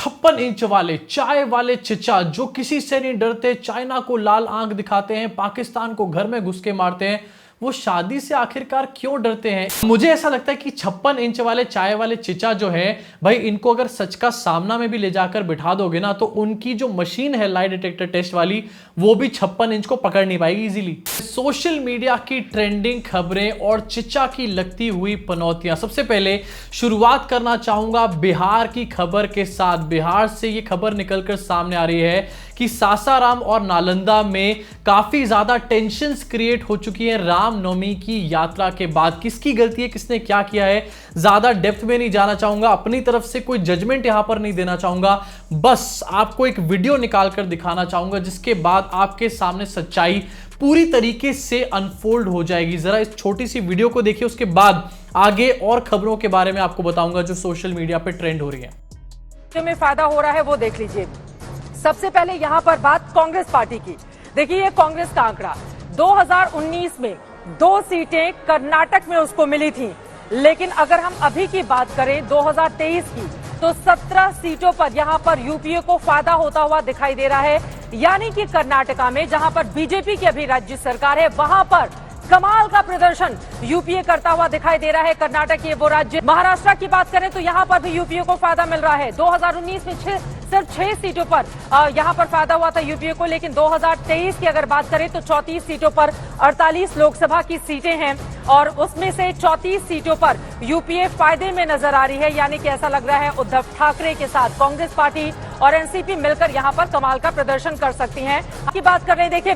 56 inch वाले चाय वाले चचा जो किसी से नहीं डरते, चाइना को लाल आंख दिखाते हैं, पाकिस्तान को घर में घुस के मारते हैं, वो शादी से आखिरकार क्यों डरते हैं? मुझे ऐसा लगता है कि 56 इंच वाले चाय वाले चिचा जो है भाई, इनको अगर सच का सामना में भी ले जाकर बिठा दोगे ना, तो उनकी जो मशीन है लाई डिटेक्टर टेस्ट वाली, वो भी 56 इंच को पकड़ नहीं पाएगी इजीली। सोशल मीडिया की ट्रेंडिंग खबरें और चिचा की लगती हुई पनौतियां। सबसे पहले शुरुआत करना चाहूंगा बिहार की खबर के साथ। बिहार से ये खबर निकलकर सामने आ रही है कि सासाराम और नालंदा में काफी ज्यादा टेंशन्स क्रिएट हो चुकी है रामनवमी की यात्रा के बाद। किसकी गलती है, किसने क्या किया है, ज्यादा डेप्थ में नहीं जाना चाहूंगा, अपनी तरफ से कोई जजमेंट यहां पर नहीं देना चाहूंगा, बस आपको एक वीडियो निकालकर दिखाना चाहूंगा जिसके बाद आपके सामने सच्चाई पूरी तरीके से अनफोल्ड हो जाएगी। जरा इस छोटी सी वीडियो को देखिए, उसके बाद आगे और खबरों के बारे में आपको बताऊंगा जो सोशल मीडिया पे ट्रेंड हो रही है। जो में फायदा हो रहा है वो देख लीजिए। सबसे पहले यहां पर बात कांग्रेस पार्टी की। देखिए ये कांग्रेस का आंकड़ा 2019 में 2 सीटें कर्नाटक में उसको मिली थी, लेकिन अगर हम अभी की बात करें 2023 की, तो 17 सीटों पर यहां पर यूपीए को फायदा होता हुआ दिखाई दे रहा है। यानी कि कर्नाटका में जहां पर बीजेपी की अभी राज्य सरकार है, वहां पर कमाल का प्रदर्शन यूपीए करता हुआ दिखाई दे रहा है। कर्नाटक ये वो राज्य। महाराष्ट्र की बात करें तो यहां पर भी यूपीए को फायदा मिल रहा है। 2019 में सिर्फ 6 सीटों पर यहां पर फायदा हुआ था यूपीए को, लेकिन 2023 की अगर बात करें तो 34 सीटों पर 48 लोकसभा की सीटें हैं और उसमें से 34 सीटों पर यूपीए फायदे में नजर आ रही है। यानी कि ऐसा लग रहा है उद्धव ठाकरे के साथ कांग्रेस पार्टी और एनसीपी मिलकर यहां पर कमाल का प्रदर्शन कर सकती हैं। की बात कर रहे हैं, देखिए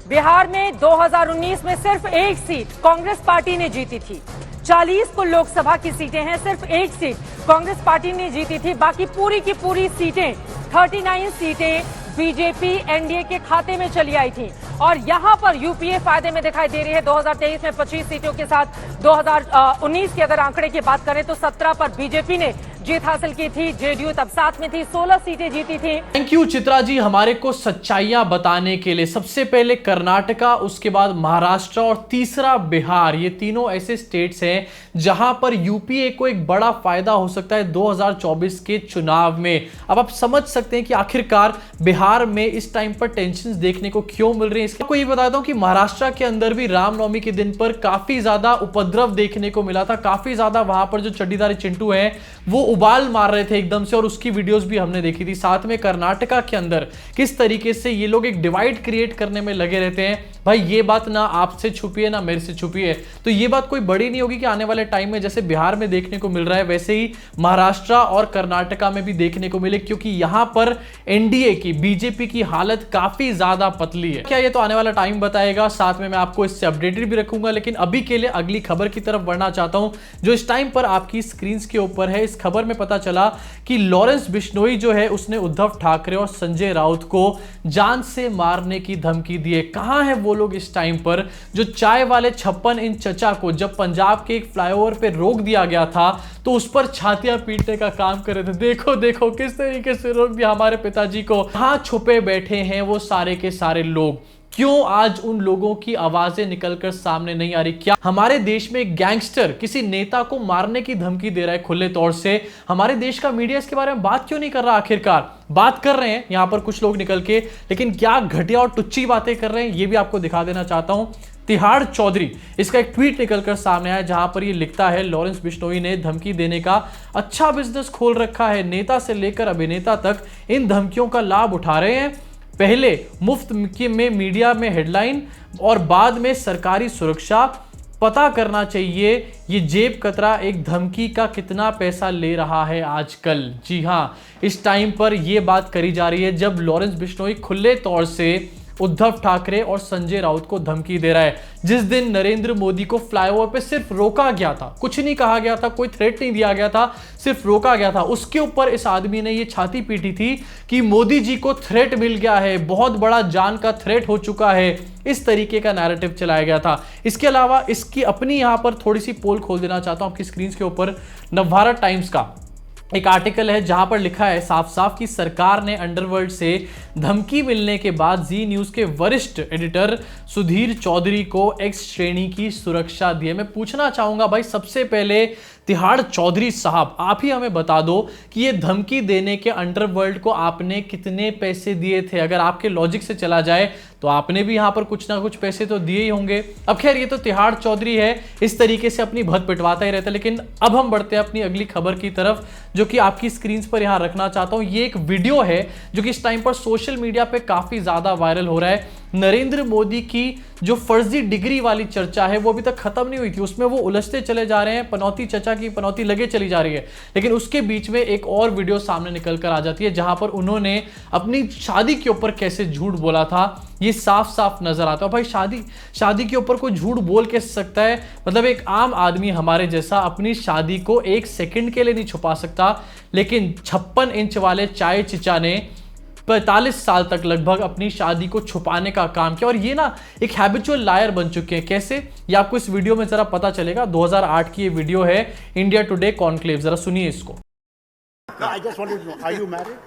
बिहार में 2019 में सिर्फ 1 सीट कांग्रेस पार्टी ने जीती थी। 40 कुल लोकसभा की सीटें हैं, सिर्फ 1 सीट कांग्रेस पार्टी ने जीती थी। बाकी पूरी की पूरी सीटें 39 सीटें बीजेपी एनडीए के खाते में चली आई थी और यहां पर यूपीए फायदे में दिखाई दे रही है। 2023 में 25 सीटों के साथ 2019 के अगर आंकड़े की बात करें तो 17 पर बीजेपी ने जीत हासिल की थी, जेडीयू तब साथ में थी, 16 सीटें जीती थी। थैंक यू चित्रा जी हमारे को सच्चाइयां बताने के लिए। सबसे पहले कर्नाटका, उसके बाद महाराष्ट्र और तीसरा बिहार, ये तीनों ऐसे स्टेट्स हैं जहां पर यूपीए को एक बड़ा फायदा हो सकता है 2024 के चुनाव में। अब आप समझ सकते हैं कि आखिरकार बिहार में इस टाइम पर टेंशन देखने को क्यों मिल रही है। इसको ये बताता हूं कि महाराष्ट्र के अंदर भी रामनवमी के दिन पर काफी ज्यादा उपद्रव देखने को मिला था। काफी ज्यादा वहां पर जो चड्डीदारी चिंटू हैं वो उबाल मार रहे थे एकदम से, और उसकी वीडियोस भी हमने देखी थी। साथ में कर्नाटका के अंदर किस तरीके से ये लोग एक डिवाइड क्रिएट करने में लगे रहते हैं। भाई ये बात ना आपसे छुपी है ना मेरे से छुपी है, तो ये बात कोई बड़ी नहीं होगी कि आने वाले टाइम में जैसे बिहार में देखने को मिल रहा है वैसे ही महाराष्ट्र और कर्नाटका में भी देखने को मिले, क्योंकि यहां पर एनडीए की बीजेपी की हालत काफी ज्यादा पतली है। क्या ये तो आने वाला टाइम बताएगा, साथ में मैं आपको इससे अपडेटेड भी रखूंगा। लेकिन अभी के लिए अगली खबर की तरफ बढ़ना चाहता हूं जो इस टाइम पर आपकी स्क्रीन के ऊपर है। इस खबर में पता चला कि लॉरेंस बिश्नोई जो है उसने उद्धव ठाकरे और संजय राउत को जान से मारने की धमकी दी है। कहां है वो लोग इस टाइम पर जो चाय वाले 56 इंच चचा को जब पंजाब के एक फ्लाईओवर पे रोक दिया गया था तो उस पर छातियां पीटने का काम कर रहे थे। देखो देखो किस तरीके से रोक दिया हमारे पिताजी को। कहां छुपे बैठे हैं वो सारे के सारे लोग? क्यों आज उन लोगों की आवाजें निकलकर सामने नहीं आ रही? क्या हमारे देश में एक गैंगस्टर किसी नेता को मारने की धमकी दे रहा है खुले तौर से? हमारे देश का मीडिया इसके बारे में बात क्यों नहीं कर रहा? आखिरकार बात कर रहे हैं यहां पर कुछ लोग निकल के, लेकिन क्या घटिया और टुच्ची बातें कर रहे हैं ये भी आपको दिखा देना चाहता हूं। तिहाड़ चौधरी, इसका एक ट्वीट निकलकर सामने आया जहां पर ये लिखता है, लॉरेंस बिश्नोई ने धमकी देने का अच्छा बिजनेस खोल रखा है, नेता से लेकर अभिनेता तक इन धमकियों का लाभ उठा रहे हैं। पहले मुफ्त में मीडिया में हेडलाइन और बाद में सरकारी सुरक्षा। पता करना चाहिए ये जेब कतरा एक धमकी का कितना पैसा ले रहा है आजकल। जी हां, इस टाइम पर यह बात करी जा रही है जब लॉरेंस बिश्नोई खुले तौर से उद्धव ठाकरे और संजय राउत को धमकी दे रहा है। जिस दिन नरेंद्र मोदी को फ्लाईओवर पे सिर्फ रोका गया था, कुछ नहीं कहा गया था, कोई थ्रेट नहीं दिया गया था, सिर्फ रोका गया था, उसके ऊपर इस आदमी ने ये छाती पीटी थी कि मोदी जी को थ्रेट मिल गया है, बहुत बड़ा जान का थ्रेट हो चुका है। इस तरीके का नैरेटिव चलाया गया था। इसके अलावा इसकी अपनी यहां पर थोड़ी सी पोल खोल देना चाहता हूं आपकी स्क्रीन के ऊपर। नवभारत टाइम्स का एक आर्टिकल है जहां पर लिखा है साफ साफ कि सरकार ने अंडरवर्ल्ड से धमकी मिलने के बाद जी न्यूज के वरिष्ठ एडिटर सुधीर चौधरी को एक्स श्रेणी की सुरक्षा दी है। मैं पूछना चाहूंगा भाई, सबसे पहले तिहाड़ चौधरी साहब, आप ही हमें बता दो कि ये धमकी देने के अंडरवर्ल्ड को आपने कितने पैसे दिए थे? अगर आपके लॉजिक से चला जाए तो आपने भी यहां पर कुछ ना कुछ पैसे तो दिए ही होंगे। अब खैर ये तो तिहाड़ चौधरी है, इस तरीके से अपनी भद पिटवाता ही रहता है। लेकिन अब हम बढ़ते हैं अपनी अगली खबर की तरफ, जो कि आपकी स्क्रीन पर यहां रखना चाहता हूं। ये एक वीडियो है जो कि इस टाइम पर सोशल मीडिया पे काफी ज्यादा वायरल हो रहा है। नरेंद्र मोदी की जो फर्जी डिग्री वाली चर्चा है वो अभी तक खत्म नहीं हुई थी, उसमें वो उलझते चले जा रहे हैं, पनौती चचा की पनौती लगे चली जा रही है। लेकिन उसके बीच में एक और वीडियो सामने निकल कर आ जाती है जहां पर उन्होंने अपनी शादी के ऊपर कैसे झूठ बोला था, ये साफ साफ नजर आता है। भाई शादी के ऊपर कोई झूठ बोल कैसे सकता है? मतलब एक आम आदमी हमारे जैसा अपनी शादी को एक सेकंड के लिए नहीं छुपा सकता, लेकिन 56 इंच वाले चाय चिचा ने 45 साल तक लगभग अपनी शादी को छुपाने का काम किया। और ये ना एक हैबिचुअल लायर बन चुके हैं। कैसे, ये आपको इस वीडियो में जरा पता चलेगा। 2008 की ये वीडियो है, इंडिया टुडे कॉन्क्लेव, जरा सुनिए इसको। I just wanted to know, are you married?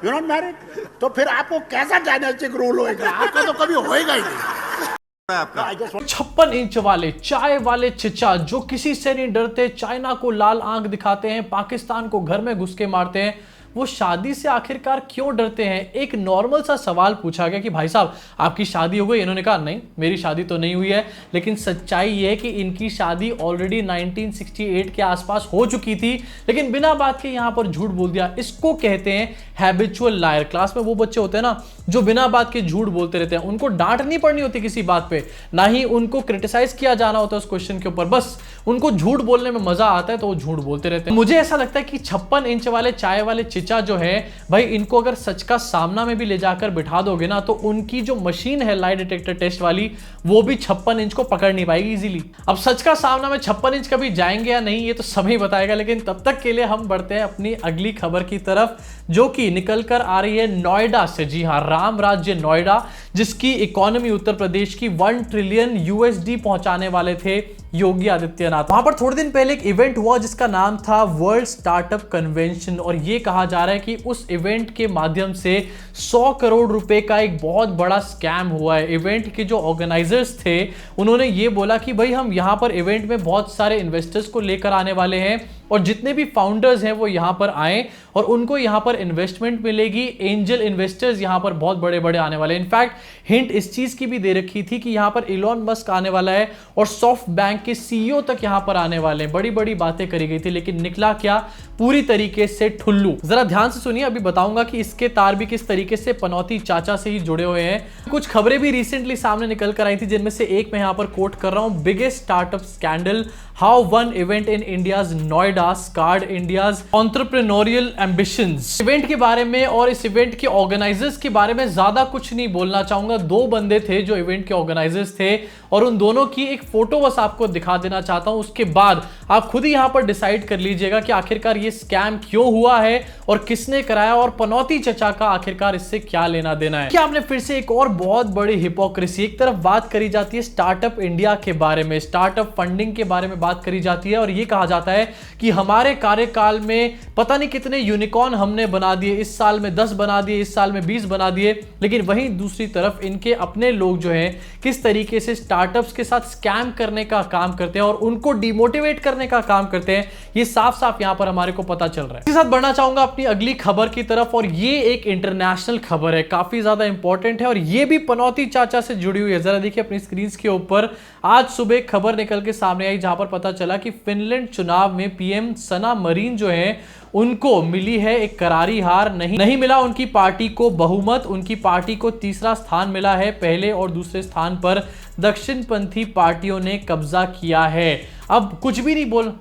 You're not married? तो फिर आपको कैसा डायनेस्टिक रूल होएगा? आपका तो कभी होएगा ही नहीं। 56 इंच वाले चाय वाले चिचा जो किसी से नहीं डरते, चाइना को लाल आंख दिखाते हैं, पाकिस्तान को घर में घुस के मारते हैं, वो शादी से आखिरकार क्यों डरते हैं? एक नॉर्मल सा सवाल पूछा गया कि भाई साहब आपकी शादी हो गई? इन्होंने कहा नहीं, मेरी शादी तो नहीं हुई है। लेकिन सच्चाई ये है कि इनकी शादी ऑलरेडी 1968 के आसपास हो चुकी थी, लेकिन बिना बात के यहां पर झूठ बोल दिया। इसको कहते हैं हैबिचुअल लायर। क्लास में वो बच्चे होते हैं ना जो बिना बात के झूठ बोलते रहते हैं, उनको डांट नहीं पड़नी होती किसी बात पे, ना ही उनको क्रिटिसाइज किया जाना होता है उस क्वेश्चन के ऊपर, बस उनको झूठ बोलने में मजा आता है तो वो झूठ बोलते रहते हैं। मुझे ऐसा लगता है कि 56 इंच वाले चाय वाले चिचा जो है भाई, इनको अगर सच का सामना में भी ले जाकर बिठा दोगे ना तो उनकी जो मशीन है लाई डिटेक्टर टेस्ट वाली, वो भी 56 इंच को पकड़ नहीं पाएगी इजीली। अब सच का सामना में 56 इंच कभी जाएंगे या नहीं ये तो समय बताएगा। लेकिन तब तक के लिए हम बढ़ते हैं अपनी अगली खबर की तरफ, जो कि निकल कर आ रही है नोएडा से। जी हां, राम राज्य नोएडा, जिसकी इकोनॉमी उत्तर प्रदेश की 1 ट्रिलियन USD पहुंचाने वाले थे योगी आदित्यनाथ। वहां पर थोड़े दिन पहले एक इवेंट हुआ जिसका नाम था वर्ल्ड स्टार्टअप कन्वेंशन, और यह कहा जा रहा है कि उस इवेंट के माध्यम से 100 करोड़ रुपए का एक बहुत बड़ा स्कैम हुआ है। इवेंट के जो ऑर्गेनाइजर्स थे उन्होंने ये बोला कि भाई हम यहां पर इवेंट में बहुत सारे इन्वेस्टर्स को लेकर आने वाले हैं, और जितने भी फाउंडर्स हैं वो यहां पर आए और उनको यहां पर इन्वेस्टमेंट मिलेगी। एंजल इन्वेस्टर्स यहां पर बहुत बड़े बड़े आने वाले हैं। इनफैक्ट हिंट इस चीज की भी दे रखी थी कि यहां पर इलॉन मस्क आने वाला है और सॉफ्ट बैंक के CEO तक यहां पर आने वाले हैं। बड़ी बड़ी बातें करी गई थी, लेकिन निकला क्या? पूरी तरीके से ठुल्लू। जरा ध्यान से सुनिए, अभी बताऊंगा कि इसके तार भी किस तरीके से पनौती चाचा से ही जुड़े हुए हैं। कुछ खबरें भी रिसेंटली सामने निकल कर आई थी, जिनमें से एक मैं यहां पर कोट कर रहा हूं। Biggest startup scandal, how one event in India's Noida scared India's entrepreneurial ambitions. Event के बारे में और इस इवेंट के ऑर्गेनाइजर्स के बारे में ज्यादा कुछ नहीं बोलना चाहूंगा। 2 बंदे थे जो इवेंट के ऑर्गेनाइजर्स थे, और उन दोनों की एक फोटो बस आपको दिखा देना चाहता हूं। उसके बाद आप खुद ही यहां पर डिसाइड कर लीजिएगा कि आखिरकार ये स्कैम क्यों हुआ है और किसने कराया, और पनौती चचा का आखिरकार इससे क्या लेना देना है। क्या आपने फिर से एक और बहुत बड़ी हिपोक्रेसी। एक तरफ बात करी जाती है स्टार्टअप इंडिया के बारे में, स्टार्टअप फंडिंग के बारे में बात करी जाती है, और ये कहा जाता है कि हमारे कार्यकाल में पता नहीं कितने यूनिकॉर्न हमने बना दिए, इस साल में 10 बना दिए, इस साल में 20 बना दिए। लेकिन वहीं दूसरी तरफ इनके अपने लोग जो हैं किस तरीके से स्टार्टअप्स के साथ स्कैम करने का काम करते हैं और उनको डिमोटिवेट करने का काम करते हैं, ये साफ साफ यहां पर हमारे को पता चल रहा है। इसके साथ बढ़ना चाहूंगा अपनी अगली खबर की तरफ, और ये एक इंटरनेशनल खबर है, काफी ज्यादा इंपॉर्टेंट है, और ये भी पनौती चाचा से जुड़ी हुई है। जरा देखिए अपनी स्क्रीन के ऊपर, आज सुबह खबर निकल के सामने आई जहां पर पता चला कि फिनलैंड चुनाव में PM सना मरीन जो है उनको मिली है एक करारी हार। नहीं मिला उनकी पार्टी को बहुमत, उनकी पार्टी को तीसरा स्थान मिला है। पहले और दूसरे स्थान पर दक्षिणपंथी पार्टियों ने कब्जा किया है। अब कुछ भी नहीं बोल,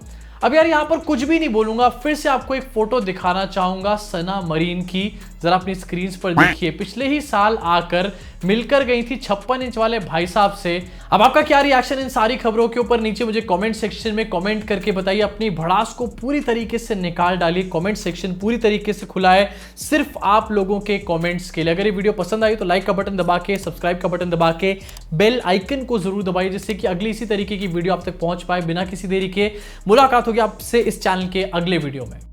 अब यार यहां पर कुछ भी नहीं बोलूंगा, फिर से आपको एक फोटो दिखाना चाहूंगा सना मरीन की। जरा अपनी स्क्रीन पर देखिए, पिछले ही साल आकर मिलकर गई थी 56 इंच वाले भाई साहब से। अब आपका क्या रिएक्शन इन सारी खबरों के ऊपर नीचे मुझे कमेंट सेक्शन में कमेंट करके बताइए। अपनी भड़ास को पूरी तरीके से निकाल डालिए, कमेंट सेक्शन पूरी तरीके से खुला है सिर्फ आप लोगों के कमेंट्स के लिए। अगर ये वीडियो पसंद आई तो लाइक का बटन दबा के, सब्सक्राइब का बटन दबा के, बेल आइकन को जरूर दबाइए, जिससे कि अगली इसी तरीके की वीडियो आप तक पहुंच पाए बिना किसी देरी के। मुलाकात होगी आपसे इस चैनल के अगले वीडियो में।